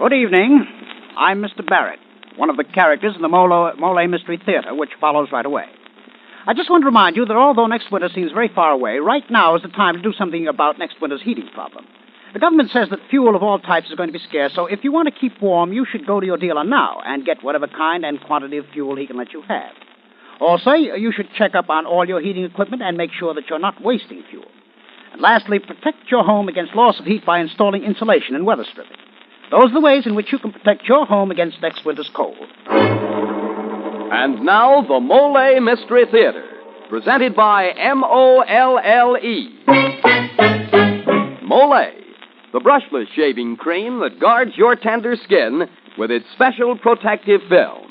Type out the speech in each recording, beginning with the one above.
Good evening. I'm Mr. Barrett, one of the characters in the Molle Mystery Theater, which follows right away. I just want to remind you that although next winter seems very far away, right now is the time to do something about next winter's heating problem. The government says that fuel of all types is going to be scarce, so if you want to keep warm, you should go to your dealer now and get whatever kind and quantity of fuel he can let you have. Also, you should check up on all your heating equipment and make sure that you're not wasting fuel. And lastly, protect your home against loss of heat by installing insulation and weather stripping. Those are the ways in which you can protect your home against next winter's cold. And now, the Molle Mystery Theater, presented by Molle. Molle, the brushless shaving cream that guards your tender skin with its special protective film.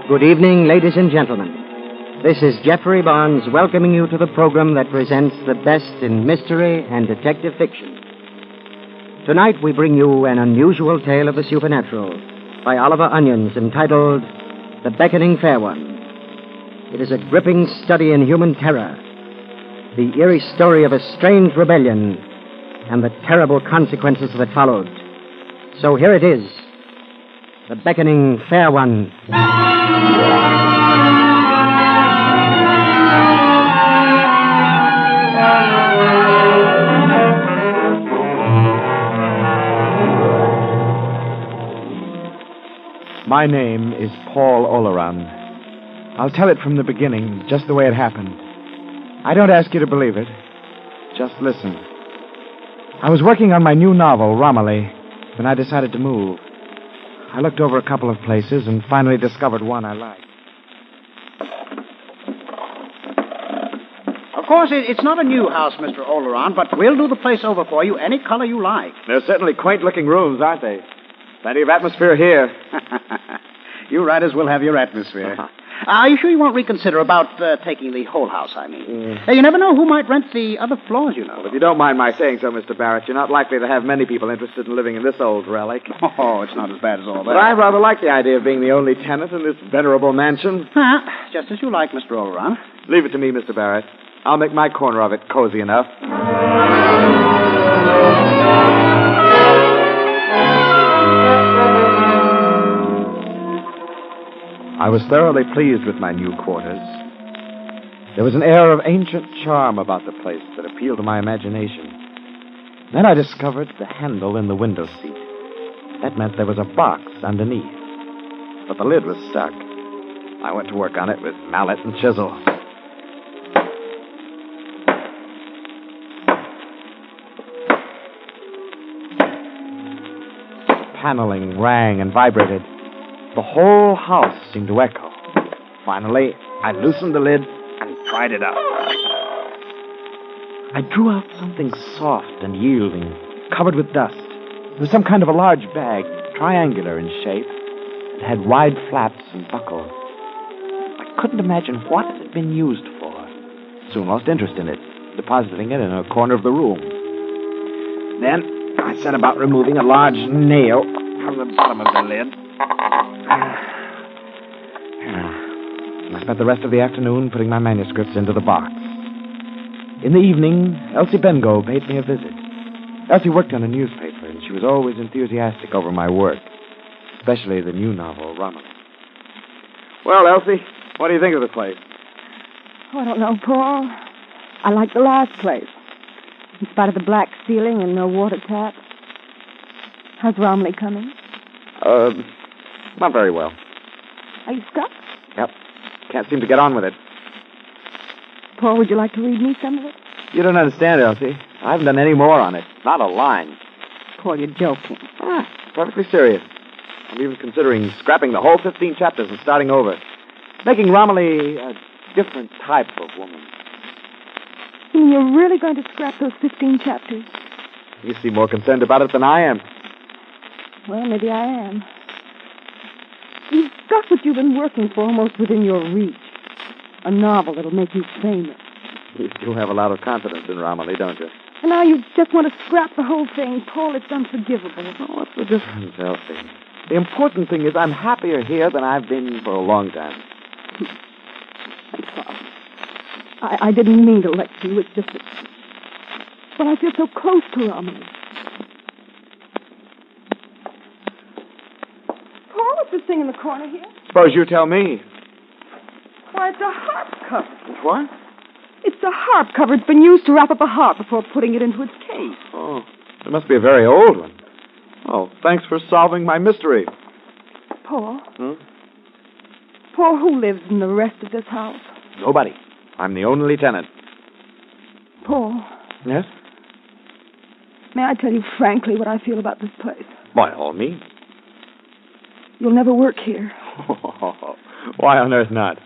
Good evening, ladies and gentlemen. This is Jeffrey Barnes welcoming you to the program that presents the best in mystery and detective fiction. Tonight we bring you an unusual tale of the supernatural by Oliver Onions entitled The Beckoning Fair One. It is a gripping study in human terror, the eerie story of a strange rebellion and the terrible consequences that followed. So here it is, The Beckoning Fair One. My name is Paul Oleron. I'll tell it from the beginning, just the way it happened. I don't ask you to believe it. Just listen. I was working on my new novel, Romilly, when I decided to move. I looked over a couple of places and finally discovered one I liked. Of course, it's not a new house, Mr. Oleron, but we'll do the place over for you any color you like. They're certainly quaint-looking rooms, aren't they? Plenty of atmosphere here. You writers will have your atmosphere. Are you sure you won't reconsider about taking the whole house, I mean? You never know who might rent the other floors, you know. Well, if you don't mind my saying so, Mr. Barrett, you're not likely to have many people interested in living in this old relic. Oh, it's not as bad as all that. But I rather like the idea of being the only tenant in this venerable mansion. Just as you like, Mr. Oleron. Leave it to me, Mr. Barrett. I'll make my corner of it cozy enough. I was thoroughly pleased with my new quarters. There was an air of ancient charm about the place that appealed to my imagination. Then I discovered the handle in the window seat. That meant there was a box underneath. But the lid was stuck. I went to work on it with mallet and chisel. Paneling rang and vibrated. The whole house seemed to echo. Finally, I loosened the lid and pried it out. I drew out something soft and yielding, covered with dust. It was some kind of a large bag, triangular in shape. It had wide flaps and buckles. I couldn't imagine what it had been used for. Soon lost interest in it, depositing it in a corner of the room. Then I set about removing a large nail from the bottom of the lid. I spent the rest of the afternoon putting my manuscripts into the box. In the evening, Elsie Bengo paid me a visit. Elsie worked on a newspaper, and she was always enthusiastic over my work, especially the new novel, Romilly. Well, Elsie, what do you think of the place? Oh, I don't know, Paul. I like the last place, in spite of the black ceiling and no water tap. How's Romilly coming? Not very well. Are you stuck? Yep. Can't seem to get on with it. Paul, would you like to read me some of it? You don't understand, Elsie. I haven't done any more on it. Not a line. Paul, you're joking. Perfectly serious. I'm even considering scrapping the whole 15 chapters and starting over. Making Romilly a different type of woman. You mean you're really going to scrap those 15 chapters? You seem more concerned about it than I am. Well, maybe I am. You've got what you've been working for almost within your reach. A novel that'll make you famous. You do have a lot of confidence in Romilly, don't you? And now you just want to scrap the whole thing. Paul, it's unforgivable. Oh, what's the difference, Elsie? The important thing is I'm happier here than I've been for a long time. I'm sorry. I didn't mean to lecture you. It's just that... Well, I feel so close to Romney. Paul, what's this thing in the corner here? Suppose you tell me. Why, it's a harp cover. What? It's a harp cover. It's been used to wrap up a harp before putting it into its case. Oh, it must be a very old one. Oh, thanks for solving my mystery. Paul? Hmm? Paul, who lives in the rest of this house? Nobody. I'm the only tenant. Paul, Yes? may I tell you frankly what I feel about this place? By all means. You'll never work here. Why on earth not?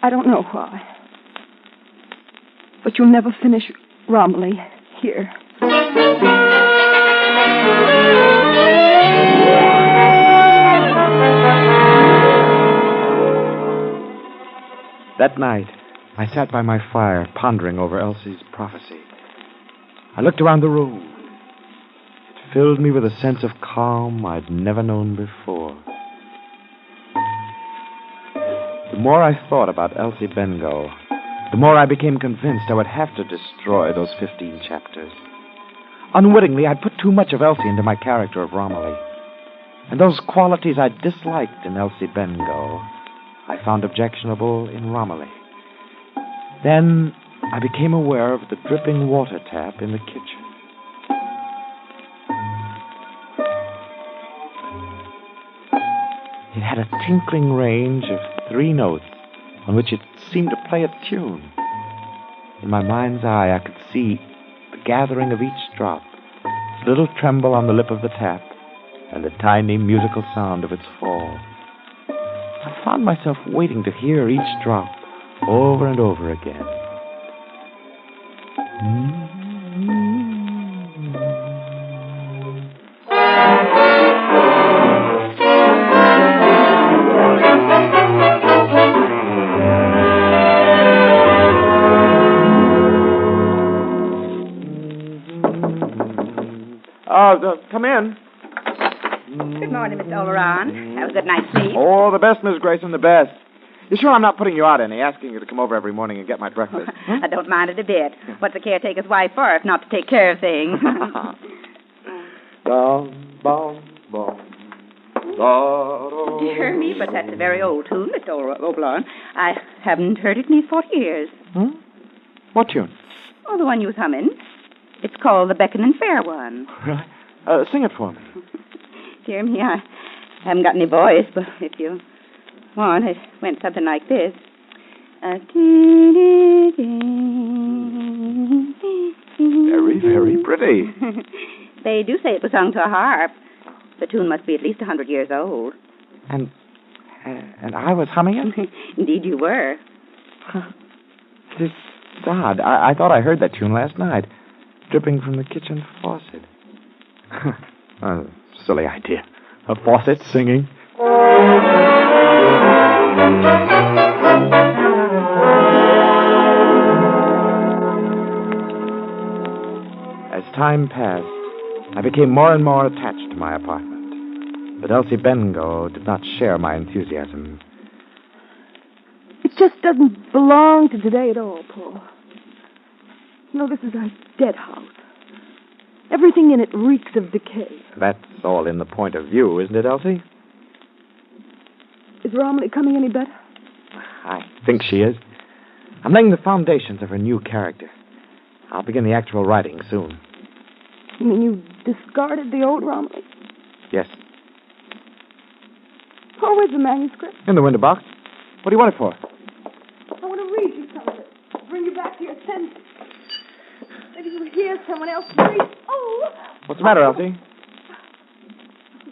I don't know why. But you'll never finish Romley here. That night, I sat by my fire, pondering over Elsie's prophecy. I looked around the room. It filled me with a sense of calm I'd never known before. The more I thought about Elsie Bengow, the more I became convinced I would have to destroy those 15 chapters. Unwittingly, I'd put too much of Elsie into my character of Romilly. And those qualities I disliked in Elsie Bengow, I found objectionable in Romilly. Then I became aware of the dripping water tap in the kitchen. It had a tinkling range of 3 notes on which it seemed to play a tune. In my mind's eye, I could see the gathering of each drop, its little tremble on the lip of the tap, and the tiny musical sound of its fall. I found myself waiting to hear each drop over and over again. Come in. Good morning, Mr. Oleron. Have a good night's sleep. Oh, the best, Miss Grayson, the best. You sure I'm not putting you out any, asking you to come over every morning and get my breakfast? I don't mind it a bit. What's a caretaker's wife for if not to take care of things? Dear me, but that's a very old tune, Mr. Oleron. I haven't heard it in these 40 years. Hmm? What tune? Oh, the one you was humming. It's called the Beckoning Fair one. Sing it for me. Dear me, I haven't got any voice, but if you want, it went something like this. Very, very pretty. They do say it was sung to a harp. The tune must be at least 100 years old. And I was humming it? Indeed you were. It's odd. I thought I heard that tune last night, dripping from the kitchen faucet. Silly idea. A faucet singing. As time passed, I became more and more attached to my apartment. But Elsie Bengow did not share my enthusiasm. It just doesn't belong to today at all, Paul. You know, this is a dead house. Everything in it reeks of decay. That's all in the point of view, isn't it, Elsie? Is Romilly coming any better? I think she is. I'm laying the foundations of her new character. I'll begin the actual writing soon. You mean you discarded the old Romilly? Yes. Paul, where's the manuscript? In the window box. What do you want it for? I want to read you some of it. Bring you back to your senses. Maybe you'll hear someone else breathe. Oh! What's the matter, Elsie?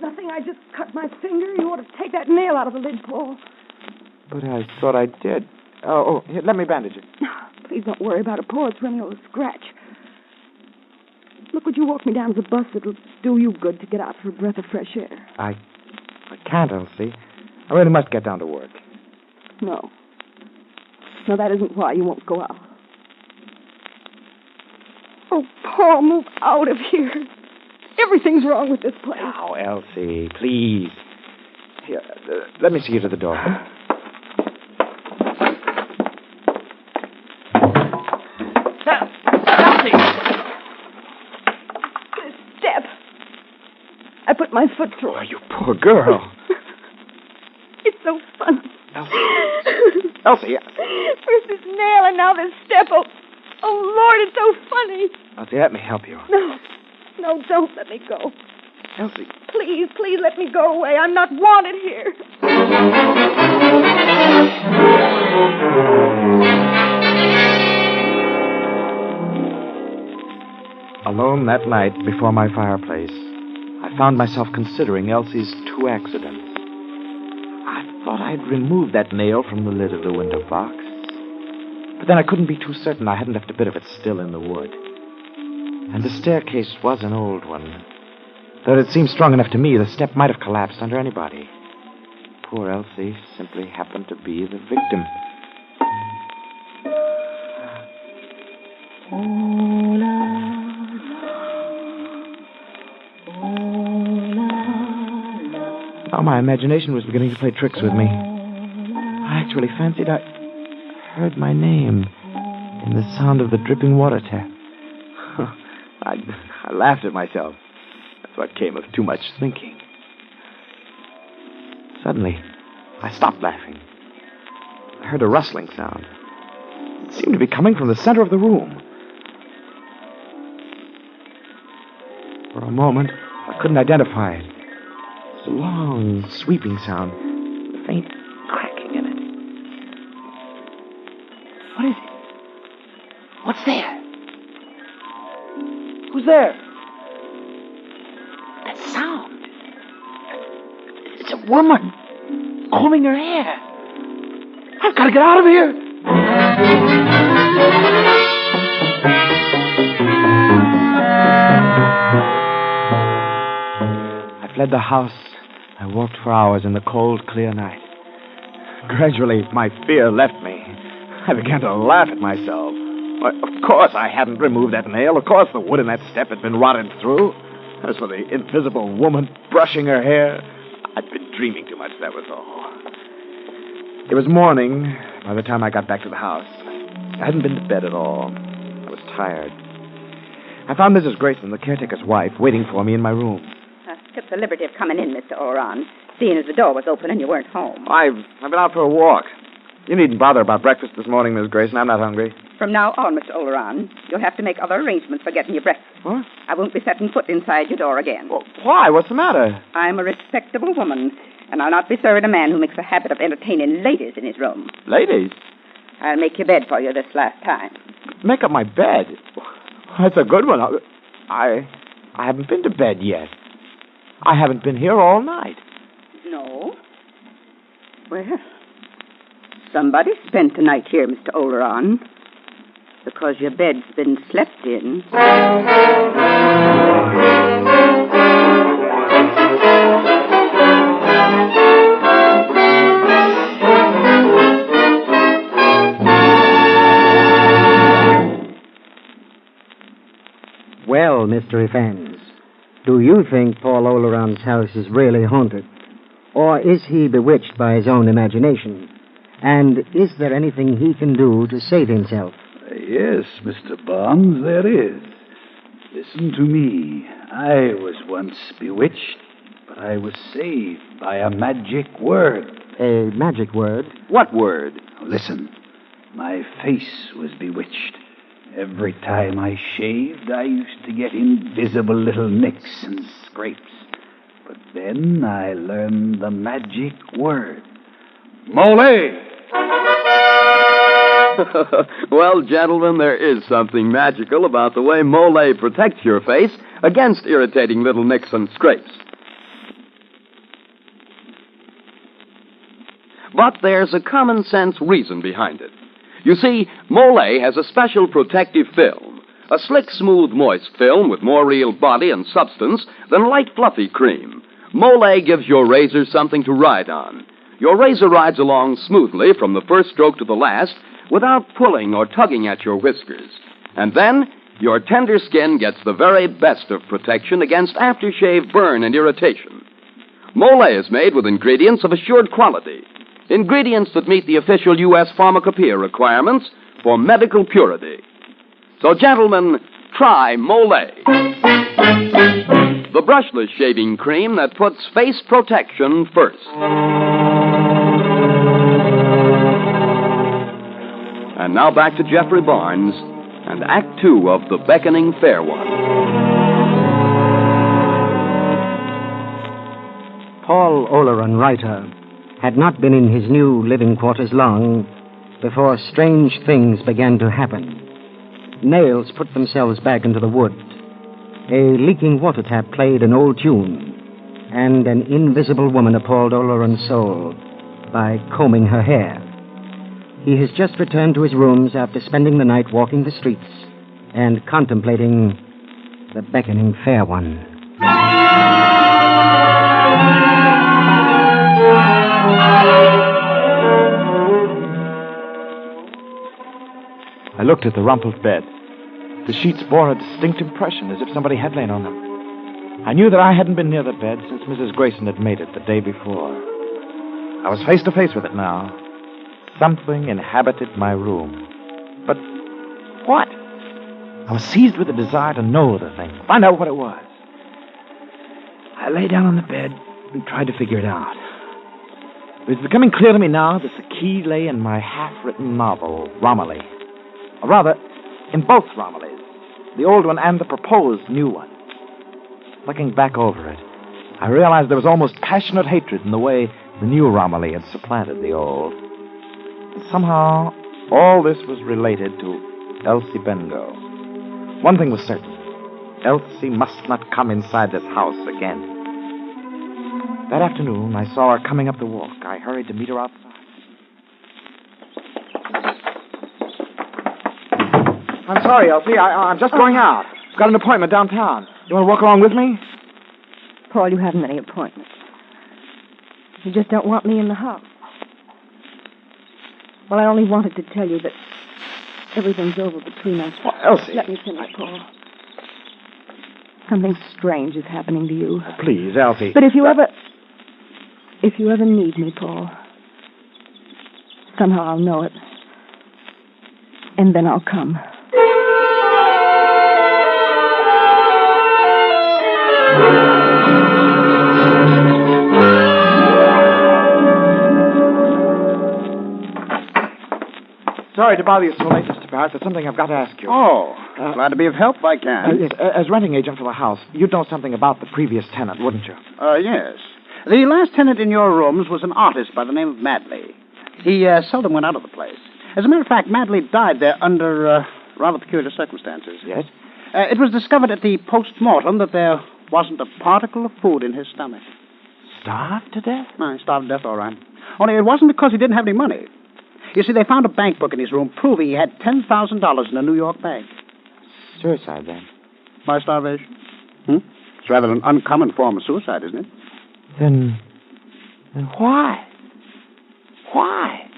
Nothing. I just cut my finger. You ought to take that nail out of the lid, Paul. But I thought I did. Oh, here, let me bandage it. Please don't worry about it, Paul. It's running a scratch. Look, would you walk me down to the bus? It'll do you good to get out for a breath of fresh air. I can't, Elsie. I really must get down to work. No. No, that isn't why you won't go out. Oh, Paul, move out of here. Everything's wrong with this place. Now, Elsie, please. Here, let me see you to the door. This step. I put my foot through Oh, it. you poor girl. It's so funny. Elsie. First this nail and now this step. Oh, Lord, it's so funny. Elsie, let me help you. No, don't let me go. Elsie. Please let me go away. I'm not wanted here. Alone that night before my fireplace, I found myself considering Elsie's 2 accidents. I thought I'd removed that nail from the lid of the window box. But then I couldn't be too certain I hadn't left a bit of it still in the wood. And the staircase was an old one. Though it seemed strong enough to me, the step might have collapsed under anybody. Poor Elsie simply happened to be the victim. Now my imagination was beginning to play tricks with me. I actually fancied I heard my name in the sound of the dripping water tap. I laughed at myself. That's what came of too much thinking. Suddenly, I stopped laughing. I heard a rustling sound. It seemed to be coming from the center of the room. For a moment, I couldn't identify it. It was a long, sweeping sound, with a faint cracking in it. What is it? What's there? Who's there? That sound. It's a woman combing her hair. I've got to get out of here. I fled the house. I walked for hours in the cold, clear night. Gradually, my fear left me. I began to laugh at myself. Why, of course I hadn't removed that nail. Of course the wood in that step had been rotted through. As for the invisible woman brushing her hair, I'd been dreaming too much, that was all. It was morning by the time I got back to the house. I hadn't been to bed at all. I was tired. I found Mrs. Grayson, the caretaker's wife, waiting for me in my room. I took the liberty of coming in, Mr. Oran, seeing as the door was open and you weren't home. I've been out for a walk. You needn't bother about breakfast this morning, Miss Grayson. I'm not hungry. From now on, Mr. Oleron, you'll have to make other arrangements for getting your breakfast. What? I won't be setting foot inside your door again. Well, why? What's the matter? I'm a respectable woman, and I'll not be serving a man who makes a habit of entertaining ladies in his room. Ladies? I'll make your bed for you this last time. Make up my bed? That's a good one. I haven't been to bed yet. I haven't been here all night. No? Well, somebody spent the night here, Mr. Oleron, because your bed's been slept in. Well, Mystery fans, do you think Paul Oleron's house is really haunted? Or is he bewitched by his own imagination? And is there anything he can do to save himself? Yes, Mr. Barnes, there is. Listen to me. I was once bewitched, but I was saved by a magic word. A magic word? What word? Listen, my face was bewitched. Every time I shaved, I used to get invisible little nicks and scrapes. But then I learned the magic word. Molle! Well, gentlemen, there is something magical about the way Molle protects your face against irritating little nicks and scrapes. But there's a common sense reason behind it. You see, Molle has a special protective film, a slick, smooth, moist film with more real body and substance than light, fluffy cream. Molle gives your razor something to ride on. Your razor rides along smoothly from the first stroke to the last without pulling or tugging at your whiskers. And then your tender skin gets the very best of protection against aftershave burn and irritation. Molle is made with ingredients of assured quality, ingredients that meet the official U.S. pharmacopoeia requirements for medical purity. So, gentlemen, try Molle, the brushless shaving cream that puts face protection first. And now back to Jeffrey Barnes and Act Two of The Beckoning Fair One. Paul Oleron, writer, had not been in his new living quarters long before strange things began to happen. Nails put themselves back into the wood. A leaking water tap played an old tune, and an invisible woman appalled Oleron's soul by combing her hair. He has just returned to his rooms after spending the night walking the streets and contemplating the Beckoning Fair One. I looked at the rumpled bed. The sheets bore a distinct impression, as if somebody had lain on them. I knew that I hadn't been near the bed since Mrs. Grayson had made it the day before. I was face to face with it now. Something inhabited my room. But what? I was seized with a desire to know the thing, find out what it was. I lay down on the bed and tried to figure it out. It was becoming clear to me now that the key lay in my half-written novel, Romilly. Or rather, in both Romillys, the old one and the proposed new one. Looking back over it, I realized there was almost passionate hatred in the way the new Romilly had supplanted the old. Somehow, all this was related to Elsie Bengough. One thing was certain. Elsie must not come inside this house again. That afternoon, I saw her coming up the walk. I hurried to meet her outside. I'm sorry, Elsie. I'm just going out. I've got an appointment downtown. You want to walk along with me? Paul, you haven't any appointments. You just don't want me in the house. Well, I only wanted to tell you that everything's over between us. Well, Elsie. Let me finish, Paul. Something strange is happening to you. Please, Elsie. But if you ever need me, Paul, somehow I'll know it. And then I'll come. Sorry to bother you so late, Mr. Barrett. There's something I've got to ask you. Oh, glad to be of help if I can. Yes, as renting agent for the house, you'd know something about the previous tenant, wouldn't you? Yes. The last tenant in your rooms was an artist by the name of Madley. He seldom went out of the place. As a matter of fact, Madley died there under rather peculiar circumstances. Yes? It was discovered at the post-mortem that there wasn't a particle of food in his stomach. Starved to death? No, he starved to death, all right. Only it wasn't because he didn't have any money. You see, they found a bank book in his room proving he had $10,000 in a New York bank. Suicide, then? By starvation? It's rather an uncommon form of suicide, isn't it? Then why? Why?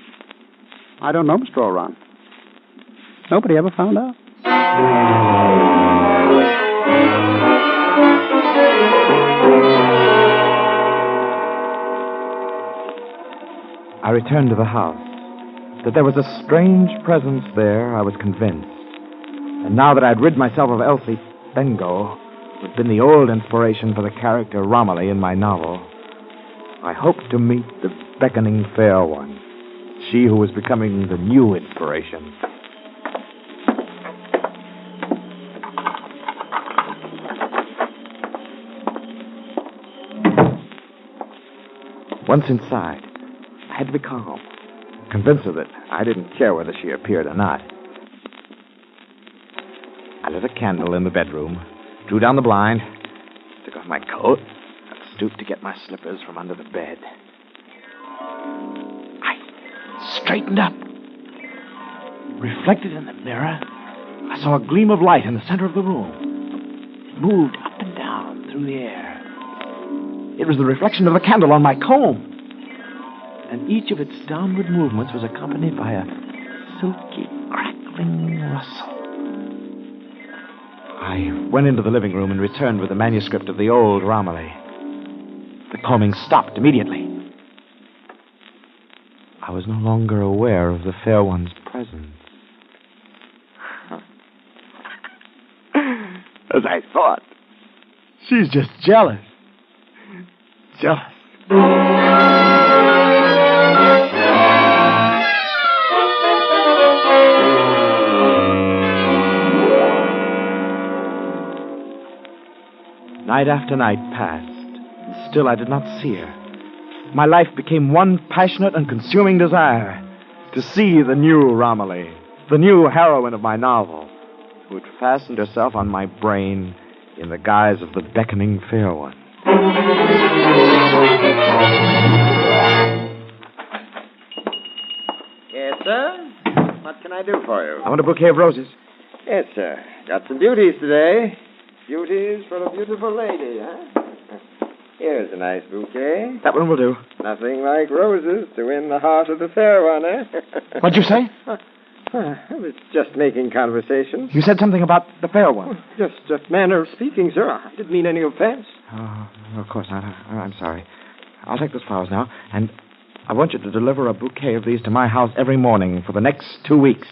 I don't know, Mr. Oran. Nobody ever found out. I returned to the house. That there was a strange presence there, I was convinced. And now that I'd rid myself of Elsie Bengough, who had been the old inspiration for the character Romilly in my novel, I hoped to meet the Beckoning Fair One, she who was becoming the new inspiration. Once inside, I had to be calm, convinced her that I didn't care whether she appeared or not. I lit a candle in the bedroom, drew down the blind, took off my coat, and stooped to get my slippers from under the bed. I straightened up. Reflected in the mirror, I saw a gleam of light in the center of the room. It moved up and down through the air. It was the reflection of the candle on my comb. And each of its downward movements was accompanied by a silky, crackling rustle. I went into the living room and returned with the manuscript of the old Romilly. The combing stopped immediately. I was no longer aware of the fair one's presence. As I thought. She's just jealous. Jealous. Night after night passed, and still I did not see her. My life became one passionate and consuming desire to see the new Romilly, the new heroine of my novel, who had fastened herself on my brain in the guise of the beckoning fair one. Yes, sir? What can I do for you? I want a bouquet of roses. Yes, sir. Got some beauties today. Beauties for a beautiful lady, huh? Here's a nice bouquet. That one will do. Nothing like roses to win the heart of the fair one, eh? What'd you say? I was just making conversation. You said something about the fair one. Just a manner of speaking, sir. I didn't mean any offense. Oh, of course not. I'm sorry. I'll take those flowers now, and I want you to deliver a bouquet of these to my house every morning for the next 2 weeks.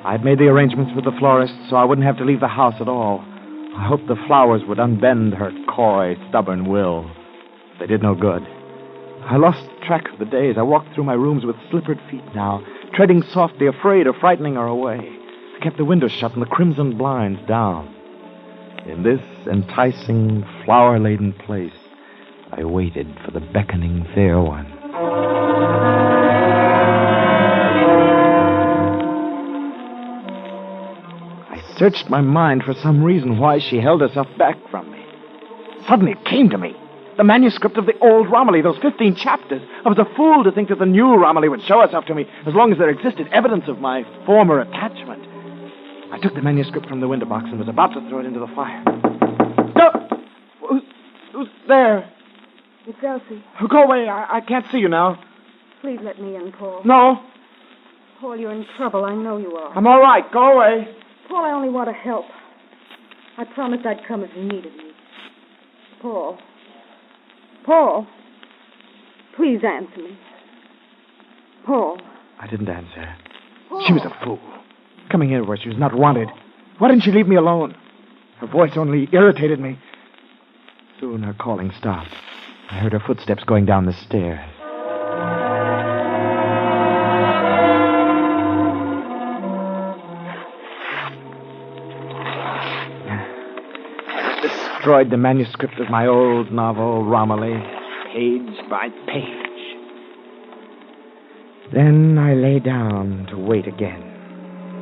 I'd made the arrangements with the florist so I wouldn't have to leave the house at all. I hoped the flowers would unbend her coy, stubborn will. They did no good. I lost track of the days. I walked through my rooms with slippered feet now, treading softly, afraid of frightening her away. I kept the windows shut and the crimson blinds down. In this enticing, flower-laden place, I waited for the beckoning fair one. I searched my mind for some reason why she held herself back from me. Suddenly it came to me. The manuscript of the old Romilly, those 15 chapters. I was a fool to think that the new Romilly would show herself to me as long as there existed evidence of my former attachment. I took the manuscript from the window box and was about to throw it into the fire. No! Who's there? It's Elsie. Go away. I can't see you now. Please let me in, Paul. No. Paul, you're in trouble. I know you are. I'm all right. Go away. Paul, I only want to help. I promised I'd come if you needed me. Paul. Paul. Please answer me. Paul. I didn't answer. Paul. She was a fool. Coming here where she was not wanted. Why didn't she leave me alone? Her voice only irritated me. Soon her calling stopped. I heard her footsteps going down the stairs. Destroyed the manuscript of my old novel, Romilly, page by page. Then I lay down to wait again.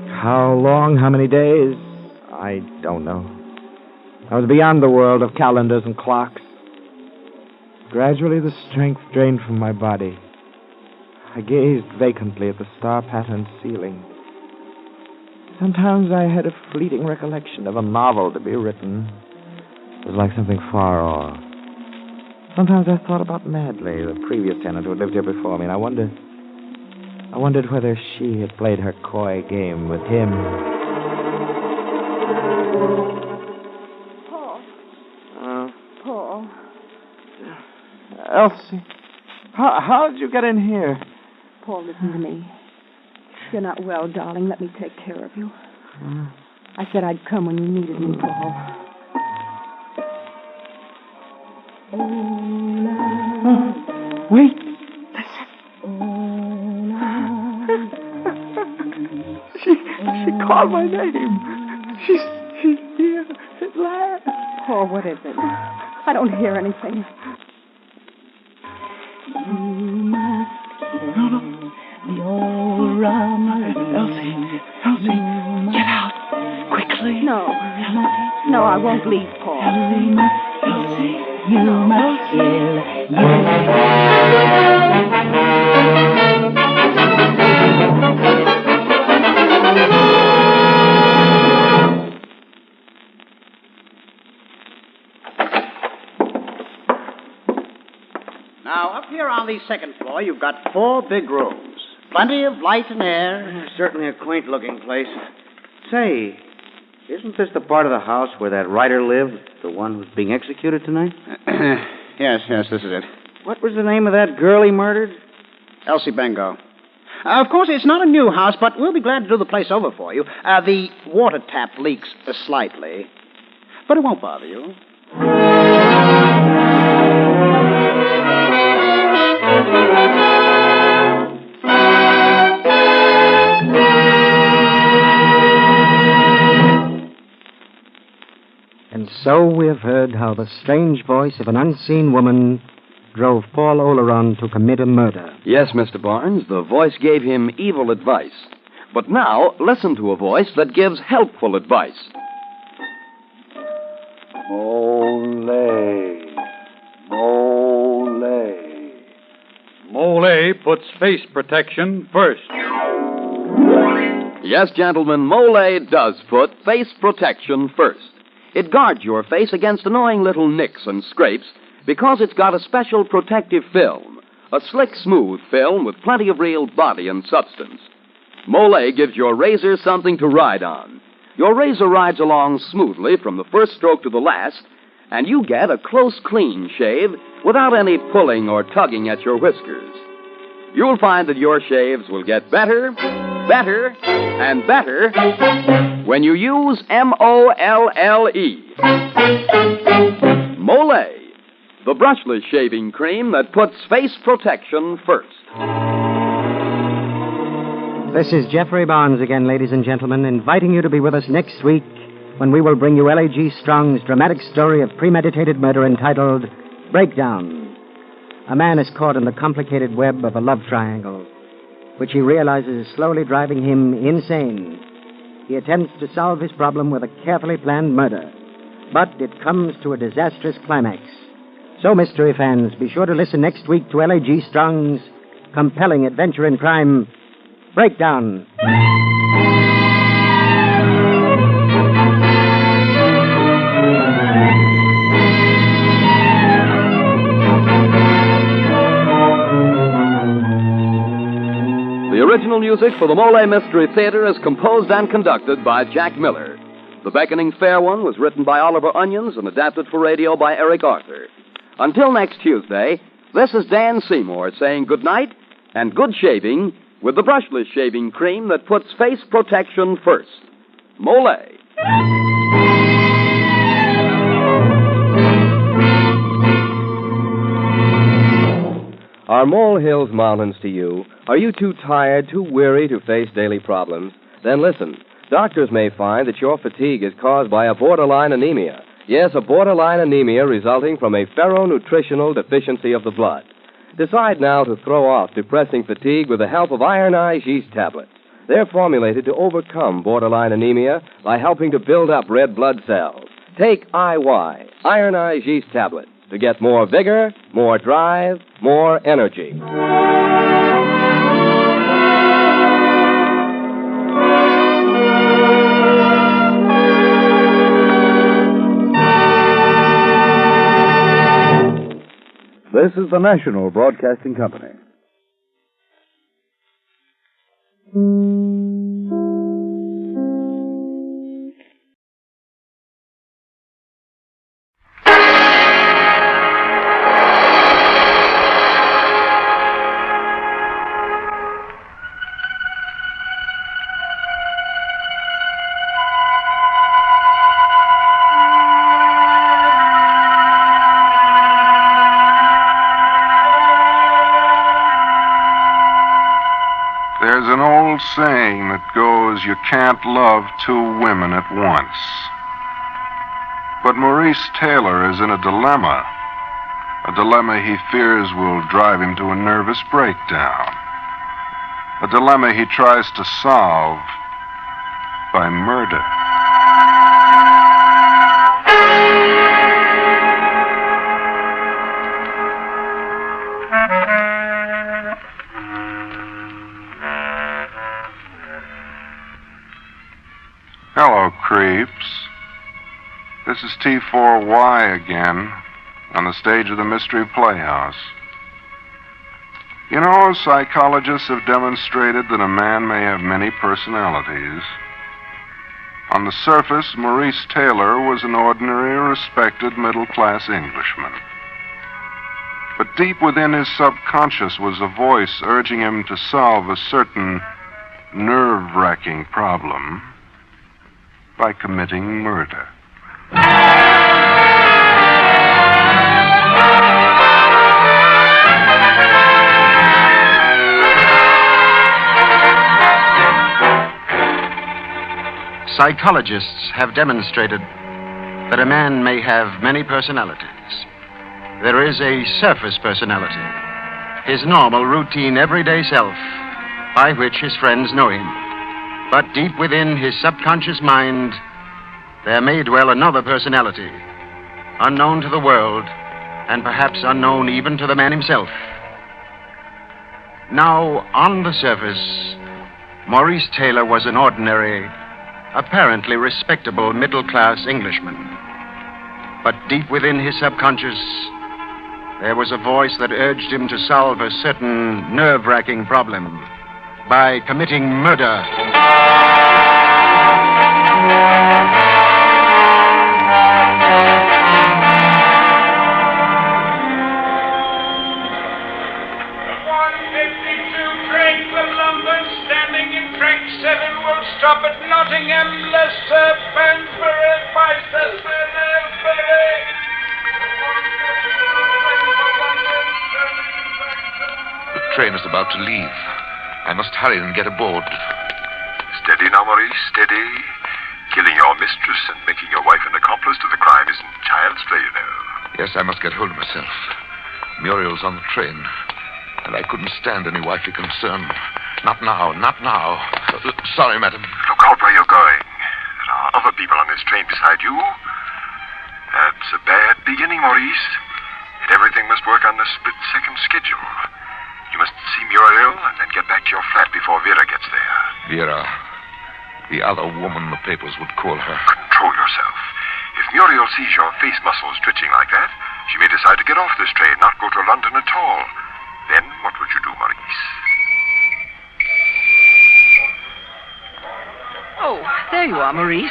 How long, how many days? I don't know. I was beyond the world of calendars and clocks. Gradually the strength drained from my body. I gazed vacantly at the star-patterned ceiling. Sometimes I had a fleeting recollection of a novel to be written. It was like something far off. Sometimes I thought about Madley, the previous tenant who had lived here before me, and I wondered whether she had played her coy game with him. Paul. Paul. Elsie, how did you get in here? Paul, listen to me. If you're not well, darling, let me take care of you. I said I'd come when you needed me, Paul. Wait. She called my name. She's here at last. Paul, what is it? I don't hear anything. The old Elsie, get out quickly. No, I won't leave, Paul. Elsie, you must kill. Now, up here on the second floor, you've got 4 big rooms. Plenty of light and air. Certainly a quaint-looking place. Say, isn't this the part of the house where that writer lived, the one who's being executed tonight? Yes, this is it. What was the name of that girl he murdered? Elsie Bengo. Of course, it's not a new house, but we'll be glad to do the place over for you. The water tap leaks slightly, but it won't bother you. And so we have heard how the strange voice of an unseen woman drove Paul Oleron to commit a murder. Yes, Mr. Barnes, the voice gave him evil advice. But now, listen to a voice that gives helpful advice. Molle. Molle. Molle puts face protection first. Yes, gentlemen, Molle does put face protection first. It guards your face against annoying little nicks and scrapes because it's got a special protective film, a slick, smooth film with plenty of real body and substance. Molle gives your razor something to ride on. Your razor rides along smoothly from the first stroke to the last, and you get a close, clean shave without any pulling or tugging at your whiskers. You'll find that your shaves will get better, better, and better when you use M-O-L-L-E. Molle, the brushless shaving cream that puts face protection first. This is Jeffrey Barnes again, ladies and gentlemen, inviting you to be with us next week when we will bring you L.A.G. Strong's dramatic story of premeditated murder entitled Breakdown. A man is caught in the complicated web of a love triangle, which he realizes is slowly driving him insane. He attempts to solve his problem with a carefully planned murder, but it comes to a disastrous climax. So, mystery fans, be sure to listen next week to L.A.G. Strong's compelling adventure in crime, Breakdown. The original music for the Molle Mystery Theater is composed and conducted by Jack Miller. The Beckoning Fair One was written by Oliver Onions and adapted for radio by Eric Arthur. Until next Tuesday, this is Dan Seymour saying good night and good shaving with the brushless shaving cream that puts face protection first. Molle. Are molehills mountains to you? Are you too tired, too weary to face daily problems? Then listen. Doctors may find that your fatigue is caused by a borderline anemia. Yes, a borderline anemia resulting from a ferronutritional deficiency of the blood. Decide now to throw off depressing fatigue with the help of ironized yeast tablets. They're formulated to overcome borderline anemia by helping to build up red blood cells. Take IY, ironized yeast tablet, to get more vigor, more drive, more energy. This is the National Broadcasting Company. There's an old saying that goes, you can't love two women at once. But Maurice Taylor is in a dilemma he fears will drive him to a nervous breakdown, a dilemma he tries to solve by murder. Hello, creeps. This is T4Y again, on the stage of the Mystery Playhouse. You know, psychologists have demonstrated that a man may have many personalities. On the surface, Maurice Taylor was an ordinary, respected, middle-class Englishman. But deep within his subconscious was a voice urging him to solve a certain nerve-wracking problem by committing murder. Psychologists have demonstrated that a man may have many personalities. There is a surface personality, his normal, routine, everyday self, by which his friends know him. But deep within his subconscious mind, there may dwell another personality, unknown to the world, and perhaps unknown even to the man himself. Now, on the surface, Maurice Taylor was an ordinary, apparently respectable middle-class Englishman. But deep within his subconscious, there was a voice that urged him to solve a certain nerve-wracking problem by committing murder. Stop at Nottingham, Leicester, Banbury, Bicester, The train is about to leave. I must hurry and get aboard. Steady now, Maurice, steady. Killing your mistress and making your wife an accomplice to the crime isn't child's play, you know. Yes, I must get hold of myself. Muriel's on the train, and I couldn't stand any wifely concern. Not now, not now. Sorry, madam. Look out where you're going. There are other people on this train beside you. That's a bad beginning, Maurice. And everything must work on the split-second schedule. You must see Muriel and then get back to your flat before Vera gets there. Vera. The other woman the papers would call her. Control yourself. If Muriel sees your face muscles twitching like that, she may decide to get off this train, not go to London at all. Then what would you do, Maurice? Oh, there you are, Maurice.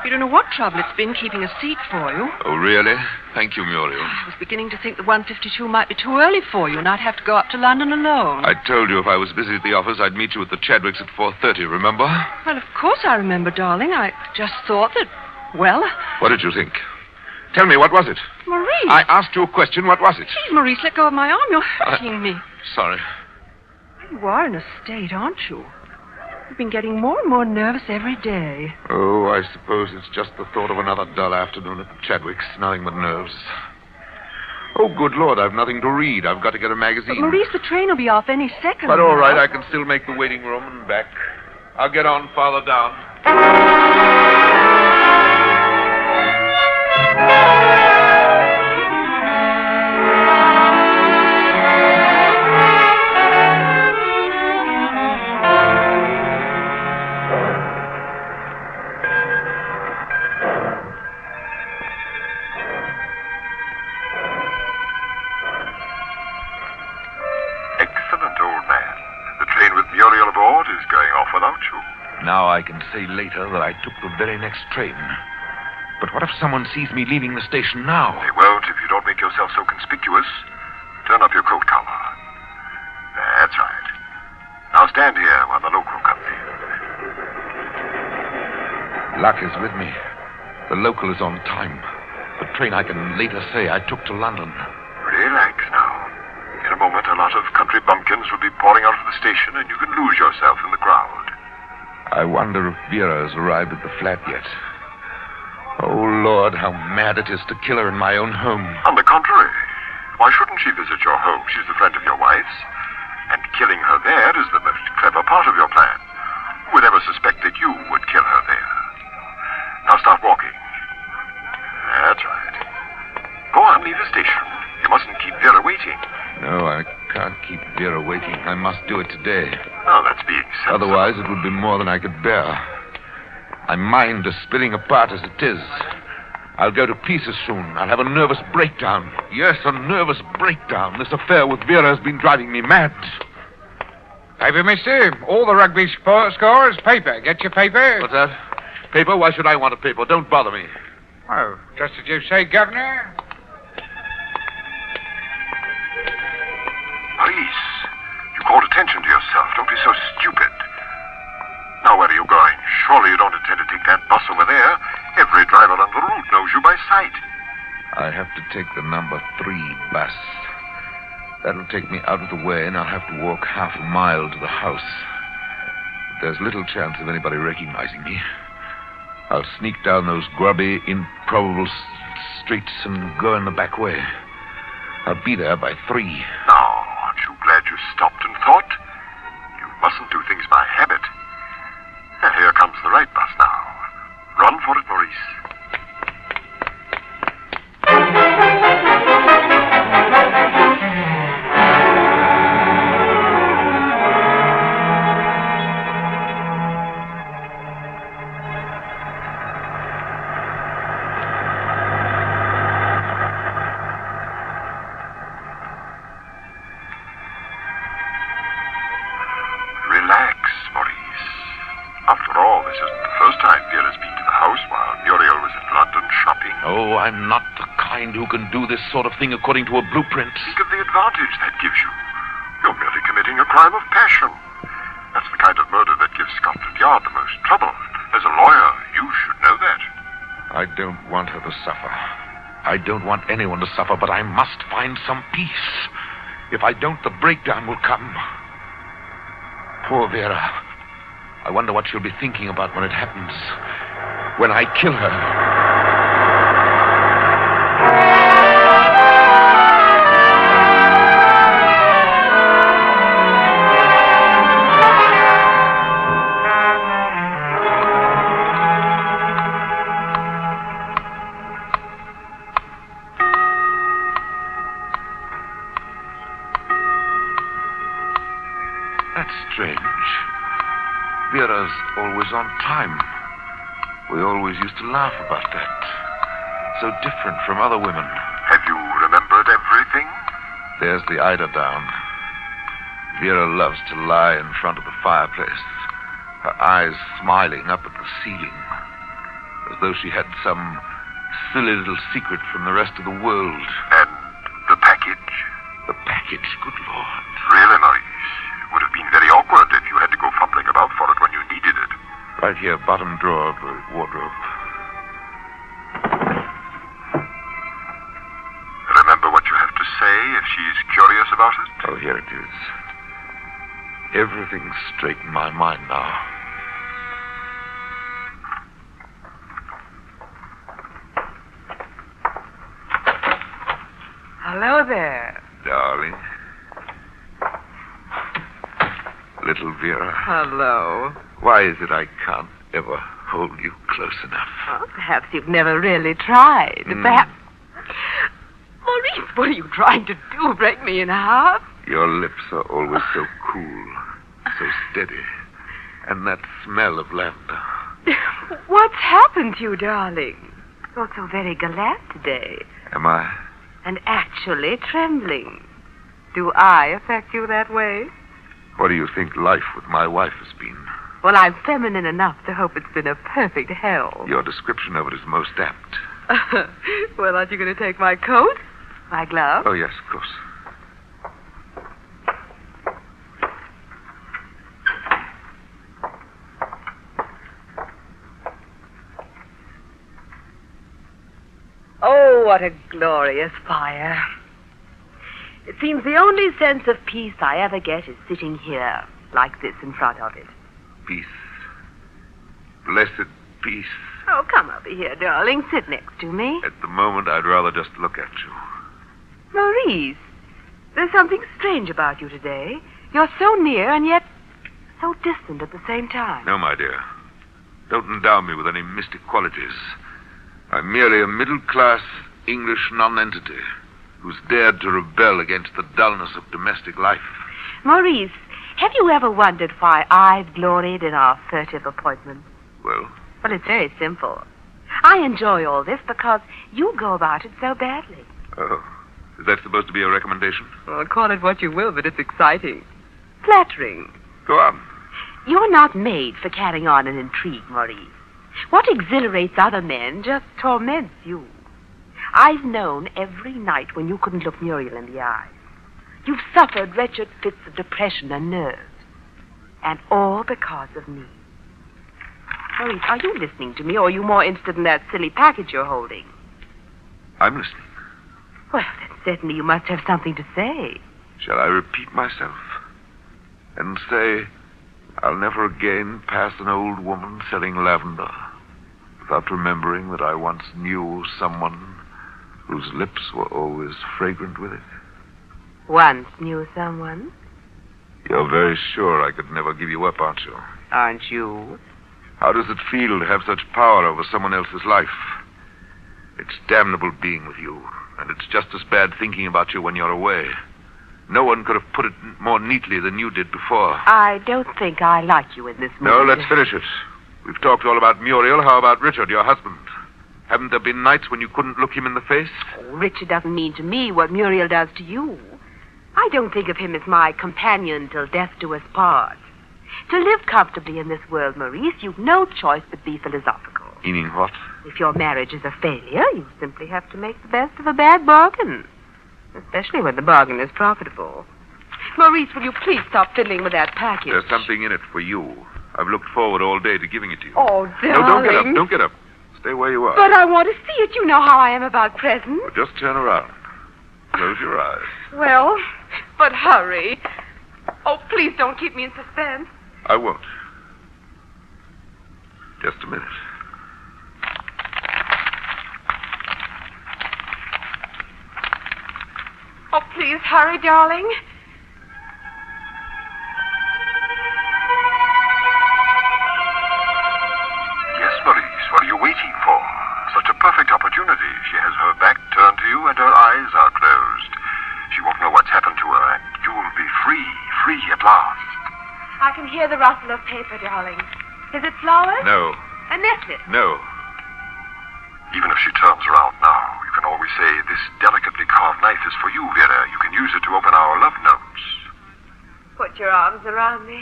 You don't know what trouble it's been keeping a seat for you. Oh, really? Thank you, Muriel. I was beginning to think the 1:52 might be too early for you, and I'd have to go up to London alone. I told you if I was busy at the office, I'd meet you at the Chadwicks at 4:30, remember? Well, of course I remember, darling. I just thought that, well... What did you think? Tell me, what was it? Maurice! I asked you a question. What was it? Please, Maurice, let go of my arm. You're hurting me. Sorry. You are in a state, aren't you? You've been getting more and more nervous every day. Oh, I suppose it's just the thought of another dull afternoon at the Chadwicks. Nothing but nerves. Oh, good Lord, I've nothing to read. I've got to get a magazine. But, Maurice, the train will be off any second. But all now. right, I can still make the waiting room and back. I'll get on farther down. Now I can say later that I took the very next train. But what if someone sees me leaving the station now? They won't if you don't make yourself so conspicuous. Turn up your coat collar. That's right. Now stand here while the local comes in. Luck is with me. The local is on time. The train I can later say I took to London. Relax now. In a moment, a lot of country bumpkins will be pouring out of the station, and you can lose yourself in the crowd. I wonder if Vera has arrived at the flat yet. Oh, Lord, how mad it is to kill her in my own home. On the contrary. Why shouldn't she visit your home? She's a friend of your wife's. And killing her there is the most clever part of your plan. Who would ever suspect that you would kill her there? Now start walking. That's right. Go on, leave the station. You mustn't keep Vera waiting. No, I can't keep Vera waiting. I must do it today. Oh, that's being sensible. Otherwise, it would be more than I could bear. My mind is spilling apart as it is. I'll go to pieces soon. I'll have a nervous breakdown. Yes, a nervous breakdown. This affair with Vera has been driving me mad. Paper, mister. All the rugby scores, paper. Get your paper. What's that? Paper? Why should I want a paper? Don't bother me. Oh, just as you say, Governor. Maurice, you called attention to yourself. Don't be so stupid. Now, where are you going? Surely you don't intend to take that bus over there. Every driver on the route knows you by sight. I have to take the number 3 bus. That'll take me out of the way, and I'll have to walk half a mile to the house. There's little chance of anybody recognizing me. I'll sneak down those grubby, improbable streets and go in the back way. I'll be there by 3. Now, aren't you glad you stopped and thought? You mustn't do things by habit. Here comes the right bus now. Run for it, Maurice. Relax, Maurice. After all, this isn't the first time Vera's been to the house while Muriel was in London shopping. Oh, I'm not the kind who can do this sort of thing according to a blueprint. Think of the advantage that gives you. You're merely committing a crime of passion. That's the kind of murder that gives Scotland Yard the most trouble. As a lawyer, you should know that. I don't want her to suffer. I don't want anyone to suffer, but I must find some peace. If I don't, the breakdown will come. Poor Vera. I wonder what she'll be thinking about when it happens. When I kill her. That's strange. Vera's always on time. We always used to laugh about that. So different from other women. Have you remembered everything? There's the eider down. Vera loves to lie in front of the fireplace, her eyes smiling up at the ceiling, as though she had some silly little secret from the rest of the world. And the package? The package, good Lord. Really, Maurice? It would have been very awkward if you had to go fumbling about for it when you needed it. Right here, bottom drawer of the wardrobe. Remember what you have to say if she's curious about it? Oh, here it is. Everything's straight in my mind now. Hello there. Darling. Little Vera. Hello. Why is it I can't ever hold you close enough? Well, perhaps you've never really tried. Perhaps... Maurice, what are you trying to do? Break me in half? Your lips are always so cool, so steady. And that smell of lavender. What's happened to you, darling? You're so very gallant today. Am I? And actually trembling. Do I affect you that way? What do you think life with my wife has been? Well, I'm feminine enough to hope it's been a perfect hell. Your description of it is most apt. Well, aren't you going to take my coat? My glove? Oh, yes, of course. Oh, what a glorious fire. It seems the only sense of peace I ever get is sitting here, like this, in front of it. Peace. Blessed peace. Oh, come over here, darling. Sit next to me. At the moment, I'd rather just look at you. Maurice, there's something strange about you today. You're so near and yet so distant at the same time. No, my dear. Don't endow me with any mystic qualities. I'm merely a middle-class English nonentity who's dared to rebel against the dullness of domestic life. Maurice, have you ever wondered why I've gloried in our furtive appointments? Well? Well, it's very simple. I enjoy all this because you go about it so badly. Oh. Is that supposed to be a recommendation? Well, call it what you will, but it's exciting. Flattering. Go on. You're not made for carrying on an intrigue, Maurice. What exhilarates other men just torments you. I've known every night when you couldn't look Muriel in the eyes. You've suffered wretched fits of depression and nerves. And all because of me. Maurice, are you listening to me, or are you more interested in that silly package you're holding? I'm listening. Well, then certainly you must have something to say. Shall I repeat myself? And say, I'll never again pass an old woman selling lavender without remembering that I once knew someone whose lips were always fragrant with it. Once knew someone? You're very sure I could never give you up, aren't you? Aren't you? How does it feel to have such power over someone else's life? It's damnable being with you, and it's just as bad thinking about you when you're away. No one could have put it more neatly than you did before. I don't think I like you in this mood. No, let's finish it. We've talked all about Muriel. How about Richard, your husband? Haven't there been nights when you couldn't look him in the face? Oh, Richard doesn't mean to me what Muriel does to you. I don't think of him as my companion till death do us part. To live comfortably in this world, Maurice, you've no choice but be philosophical. Meaning what? If your marriage is a failure, you simply have to make the best of a bad bargain. Especially when the bargain is profitable. Maurice, will you please stop fiddling with that package? There's something in it for you. I've looked forward all day to giving it to you. Oh, darling. No, don't get up. Don't get up. Stay where you are. But I want to see it. You know how I am about presents. Well, just turn around. Close your eyes. Well, but hurry. Oh, please don't keep me in suspense. I won't. Just a minute. Oh, please hurry, darling. Yes, Maurice, what are you waiting for? Such a perfect opportunity. She has her back turned to you and her eyes are closed. She won't know what's happened to her, and you'll be free at last. I can hear the rustle of paper, darling. Is it flowers? No. A necklace? No. Even if she turns around now, you can always say, this delicately carved knife is for you, Vera. You can use it to open our love notes. Put your arms around me.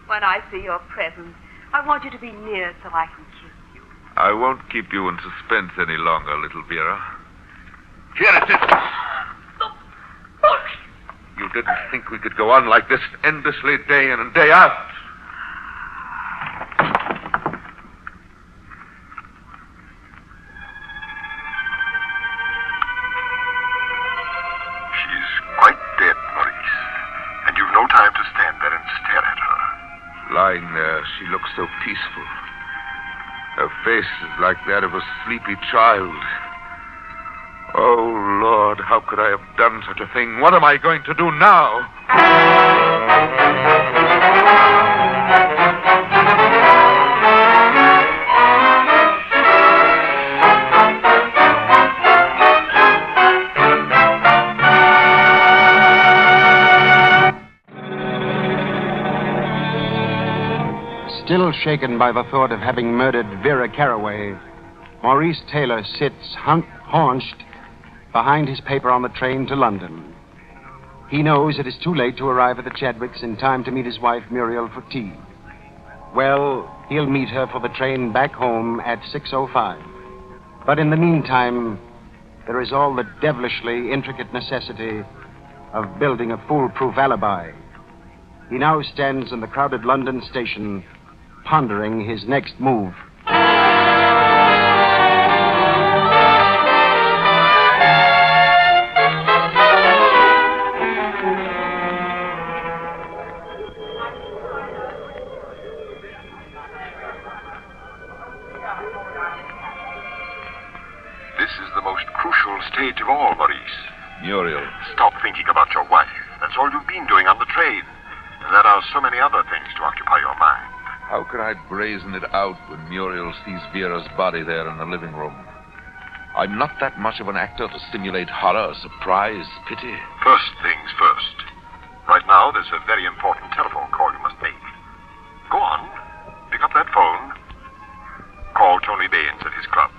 When I see your presence, I want you to be near so I can kiss you. I won't keep you in suspense any longer, little Vera. Here it is. You didn't think we could go on like this endlessly day in and day out. She's quite dead, Maurice. And you've no time to stand there and stare at her. Lying there, she looks so peaceful. Her face is like that of a sleepy child. Oh, Lord, how could I have done such a thing? What am I going to do now? Still shaken by the thought of having murdered Vera Carraway, Maurice Taylor sits haunched behind his paper on the train to London. He knows it is too late to arrive at the Chadwicks in time to meet his wife Muriel for tea. Well, he'll meet her for the train back home at 6:05. But in the meantime, there is all the devilishly intricate necessity of building a foolproof alibi. He now stands in the crowded London station, pondering his next move. This is the most crucial stage of all, Maurice. Muriel. Stop thinking about your wife. That's all you've been doing on the train. And there are so many other things to occupy your mind. How can I brazen it out when Muriel sees Vera's body there in the living room? I'm not that much of an actor to simulate horror, surprise, pity. First things first. Right now, there's a very important telephone call you must make. Go on. Pick up that phone. Call Tony Baines at his club.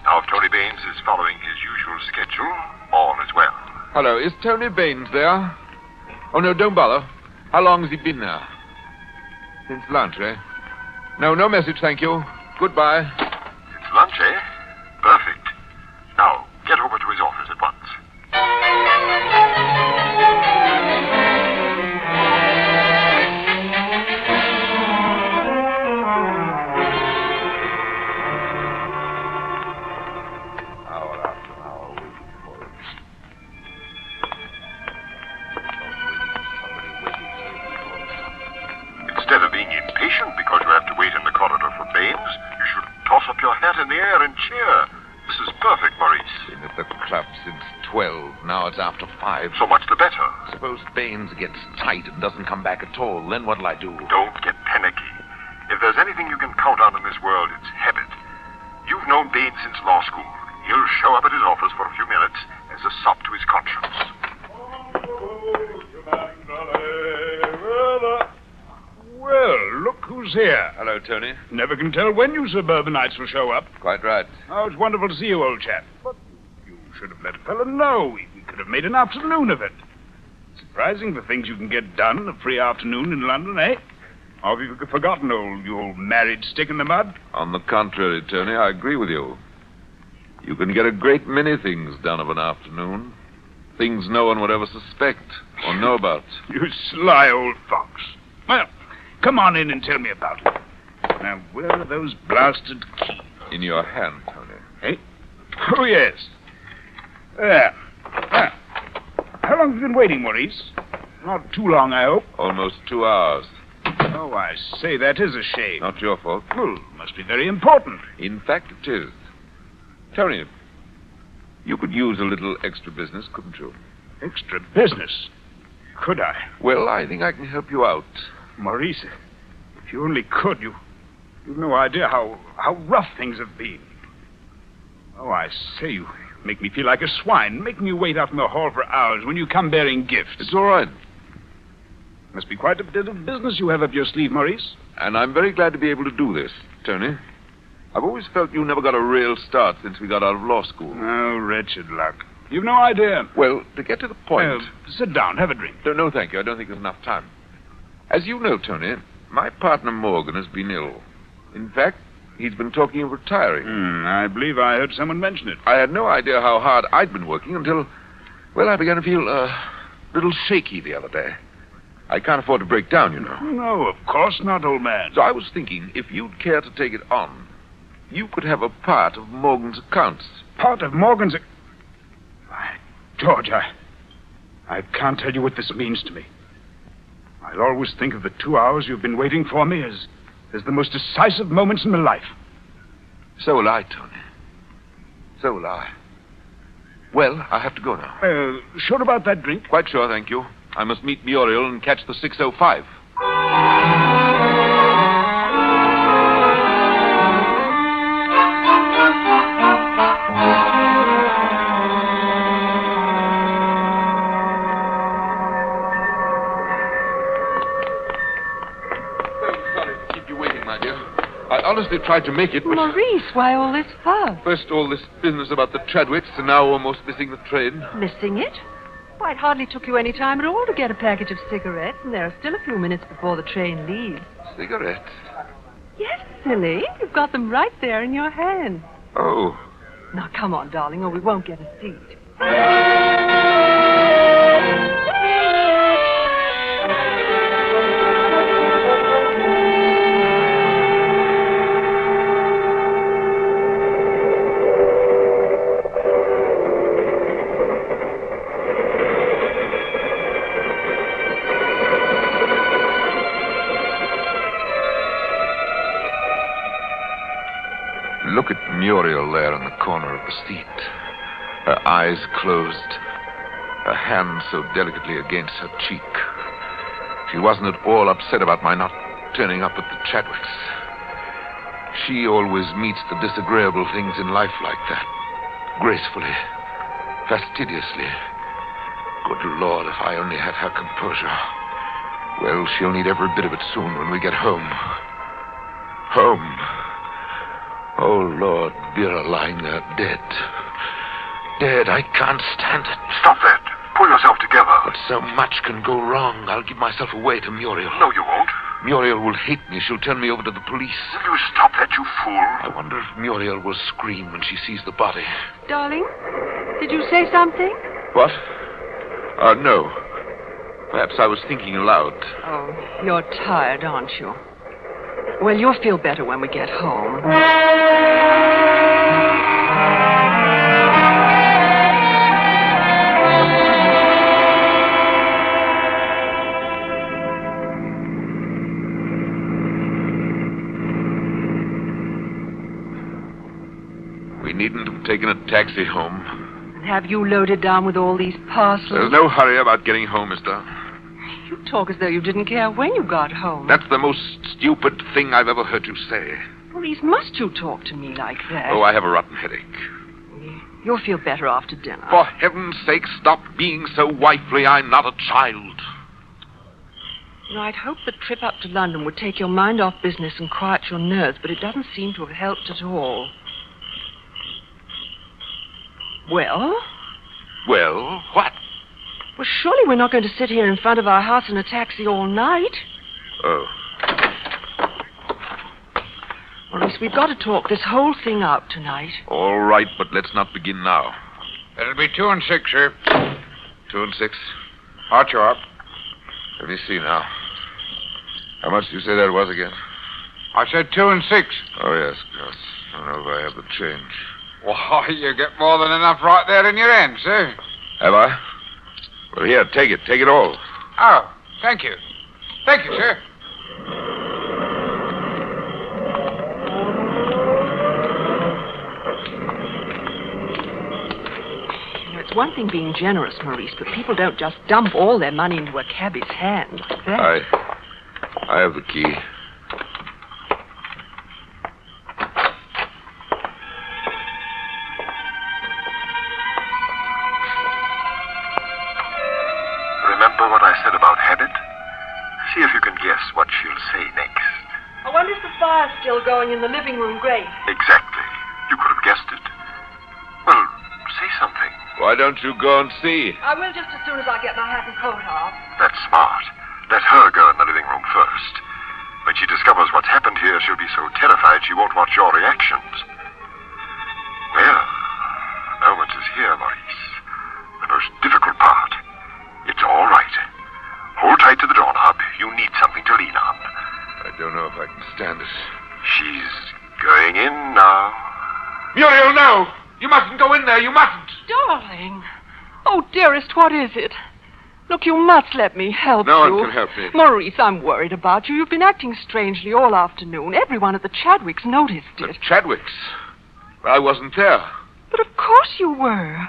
Now, if Tony Baines is following his usual schedule, all is well. Hello, is Tony Baines there? Oh, no, don't bother. How long has he been there? Since lunch, eh? No message, thank you. Goodbye. It's lunch, eh? Perfect. Now, get over to his office at once. Hour after hour waiting for him. Instead of being impatient because you have to wait in the corridor for Baines, you should toss up your hat in the air and cheer. This is perfect, Maurice. Been at the club since 12. Now it's after 5. So much the better. Suppose Baines gets tight and doesn't come back at all. Then what'll I do? Don't get panicky. If there's anything you can count on in this world, it's habit. You've known Baines since law school. He'll show up at his office for a few minutes as a sop to his conscience. Well, look who's here. Hello, Tony. Never can tell when you suburbanites will show up. Quite right. Oh, it's wonderful to see you, old chap. But you should have let a fellow know. We could have made an afternoon of it. Surprising the things you can get done a free afternoon in London, eh? Or have you forgotten you old married stick in the mud? On the contrary, Tony, I agree with you. You can get a great many things done of an afternoon. Things no one would ever suspect or know about. You sly old fox. Well, come on in and tell me about it. Now, where are those blasted keys? In your hand, Tony. Eh? Oh, yes. There. Ah. How long have you been waiting, Maurice? Not too long, I hope. Almost 2 hours. Oh, I say, that is a shame. Not your fault. Well, must be very important. In fact, it is. Tony, you could use a little extra business, couldn't you? Extra business? Could I? Well, I think I can help you out. Maurice, if you only could, you've no idea how rough things have been. Oh, I say, you make me feel like a swine, making you wait out in the hall for hours when you come bearing gifts. It's all right. Must be quite a bit of business you have up your sleeve, Maurice. And I'm very glad to be able to do this, Tony. I've always felt you never got a real start since we got out of law school. Oh, wretched luck. You've no idea. Well, to get to the point... sit down, have a drink. No, thank you. I don't think there's enough time. As you know, Tony, my partner Morgan has been ill. In fact, he's been talking of retiring. I believe I heard someone mention it. I had no idea how hard I'd been working until, well, I began to feel a little shaky the other day. I can't afford to break down, you know. No, of course not, old man. So I was thinking, if you'd care to take it on, you could have a part of Morgan's accounts. Part of Morgan's... Why, George, I can't tell you what this means to me. I'll always think of the 2 hours you've been waiting for me as the most decisive moments in my life. So will I, Tony. So will I. Well, I have to go now. Sure about that drink? Quite sure, thank you. I must meet Muriel and catch the 6:05. I honestly tried to make it, but... Maurice, why all this fuss? First all this business about the Chadwicks, and now almost missing the train. Missing it? Why, it hardly took you any time at all to get a package of cigarettes, and there are still a few minutes before the train leaves. Cigarettes? Yes, silly. You've got them right there in your hand. Oh. Now, come on, darling, or we won't get a seat. Look at Muriel there in the corner of the seat. Her eyes closed, her hand so delicately against her cheek. She wasn't at all upset about my not turning up at the Chadwicks. She always meets the disagreeable things in life like that. Gracefully, fastidiously. Good Lord, if I only had her composure. Well, she'll need every bit of it soon when we get home. Home. Oh, Lord, Vera lying there dead. Dead, I can't stand it. Stop that. Pull yourself together. But so much can go wrong. I'll give myself away to Muriel. No, you won't. Muriel will hate me. She'll turn me over to the police. Will you stop that, you fool? I wonder if Muriel will scream when she sees the body. Darling, did you say something? What? No. Perhaps I was thinking aloud. Oh, you're tired, aren't you? Well, you'll feel better when we get home. We needn't have taken a taxi home. Have you loaded down with all these parcels? There's no hurry about getting home, mister. You talk as though you didn't care when you got home. That's the most stupid thing I've ever heard you say. Maurice, must you talk to me like that? Oh, I have a rotten headache. You'll feel better after dinner. For heaven's sake, stop being so wifely. I'm not a child. You know, I'd hoped the trip up to London would take your mind off business and quiet your nerves, but it doesn't seem to have helped at all. Well? Well, what? Well, surely we're not going to sit here in front of our house in a taxi all night. Oh. Maurice, we've got to talk this whole thing out tonight. All right, but let's not begin now. It'll be 2 and 6, sir. 2 and 6? Hot you up. Let me see now. How much did you say that was again? I said 2 and 6. Oh, yes, of course. I don't know if I have the change. Why, you get more than enough right there in your hand, sir. Have I? Well, here, take it. Take it all. Oh, thank you. Thank you, sir. It's one thing being generous, Maurice, but people don't just dump all their money into a cabbie's hand like that. I have the key. Remember what I said about habit? See if you can guess what she'll say next. I wonder if the fire's still going in the living room grate. Exactly. You could have guessed it. Well, say something. Why don't you go and see? I will just as soon as I get my hat and coat off. That's smart. Let her go in the living room first. When she discovers what's happened here, she'll be so terrified she won't watch your reactions. Well, the moment is here, Maurice. The most difficult part. It's all right. Hold tight to the doorknob. You need something to lean on. I don't know if I can stand it. She's going in now. Muriel, no! You mustn't go in there. You mustn't. Darling. Oh, dearest, what is it? Look, you must let me help No you. one can help me. Maurice, I'm worried about you. You've been acting strangely all afternoon. Everyone at the Chadwicks noticed it. The Chadwicks? I wasn't there. But of course you were.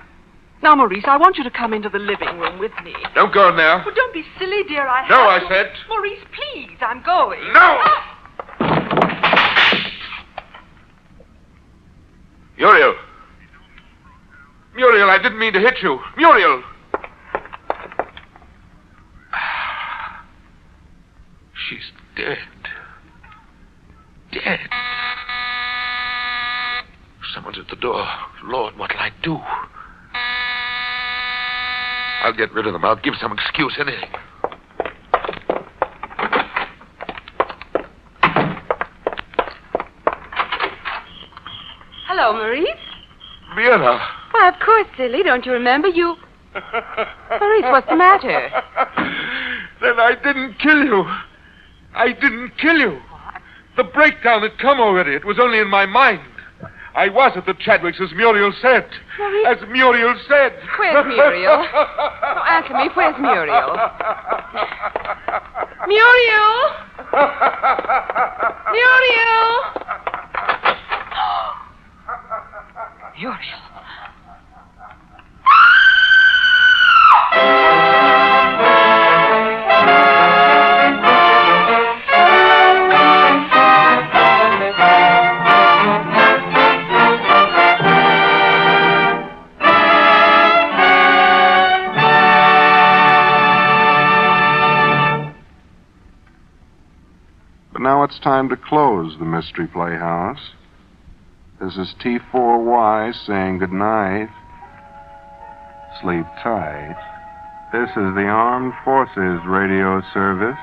Now, Maurice, I want you to come into the living room with me. Don't go in there. Well, don't be silly, dear. No, I said. Maurice, please, I'm going. No! Muriel. Muriel, I didn't mean to hit you. Muriel! She's dead. Dead. Someone's at the door. Lord, what'll I do? I'll get rid of them. I'll give some excuse, anything. Hello, Maurice. Vienna. Why, of course, silly. Don't you remember? You... Maurice, what's the matter? Then I didn't kill you. I didn't kill you. What? The breakdown had come already. It was only in my mind. I was at the Chadwicks, as Muriel said. Maurice? As Muriel said. Where's Muriel? Oh, answer me. Where's Muriel? Muriel! Muriel! Muriel. But now it's time to close the Mystery Playhouse. This is T4Y saying good night. Sleep tight. This is the Armed Forces Radio Service.